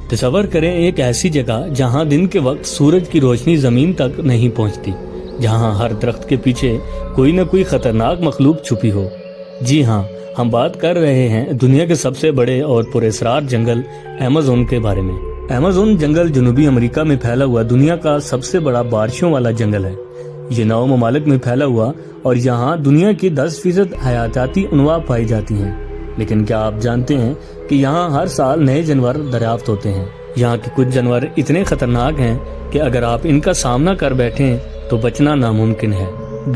تصور کریں ایک ایسی جگہ جہاں دن کے وقت سورج کی روشنی زمین تک نہیں پہنچتی، جہاں ہر درخت کے پیچھے کوئی نہ کوئی خطرناک مخلوق چھپی ہو۔ جی ہاں، ہم بات کر رہے ہیں دنیا کے سب سے بڑے اور پراسرار جنگل ایمیزون کے بارے میں۔ ایمیزون جنگل جنوبی امریکہ میں پھیلا ہوا دنیا کا سب سے بڑا بارشوں والا جنگل ہے۔ یہ 9 ممالک میں پھیلا ہوا اور یہاں دنیا کی 10% حیاتیاتی انواع پائی جاتی ہیں۔ لیکن کیا آپ جانتے ہیں کہ یہاں ہر سال نئے جانور دریافت ہوتے ہیں؟ یہاں کے کچھ جانور اتنے خطرناک ہیں کہ اگر آپ ان کا سامنا کر بیٹھیں تو بچنا ناممکن ہے۔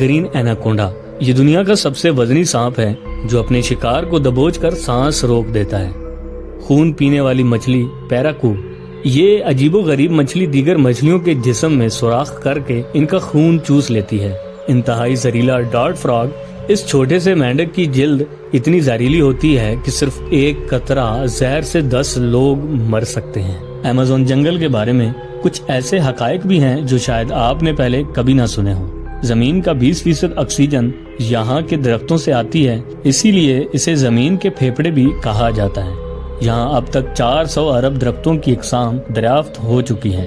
گرین ایناکونڈا یہ دنیا کا سب سے وزنی سانپ ہے جو اپنے شکار کو دبوچ کر سانس روک دیتا ہے۔ خون پینے والی مچھلی پیراکو یہ عجیب و غریب مچھلی دیگر مچھلیوں کے جسم میں سوراخ کر کے ان کا خون چوس لیتی ہے۔ انتہائی زہریلا ڈارٹ فراگ اس چھوٹے سے مینڈک کی جلد اتنی زہریلی ہوتی ہے کہ صرف ایک قطرہ زہر سے 10 لوگ مر سکتے ہیں۔ ایمیزون جنگل کے بارے میں کچھ ایسے حقائق بھی ہیں جو شاید آپ نے پہلے کبھی نہ سنے ہوں۔ زمین کا 20% آکسیجن یہاں کے درختوں سے آتی ہے، اسی لیے اسے زمین کے پھیپھڑے بھی کہا جاتا ہے۔ یہاں اب تک 400 ارب درختوں کی اقسام دریافت ہو چکی ہیں۔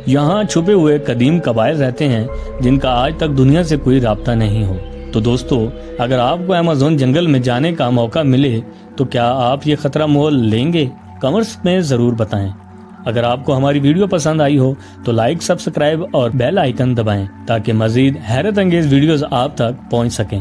یہاں چھپے ہوئے قدیم قبائل رہتے ہیں جن کا آج تک دنیا سے کوئی رابطہ نہیں ہو۔ تو دوستو، اگر آپ کو ایمیزون جنگل میں جانے کا موقع ملے تو کیا آپ یہ خطرہ مول لیں گے؟ کمنٹس میں ضرور بتائیں۔ اگر آپ کو ہماری ویڈیو پسند آئی ہو تو لائک، سبسکرائب اور بیل آئیکن دبائیں تاکہ مزید حیرت انگیز ویڈیوز آپ تک پہنچ سکیں۔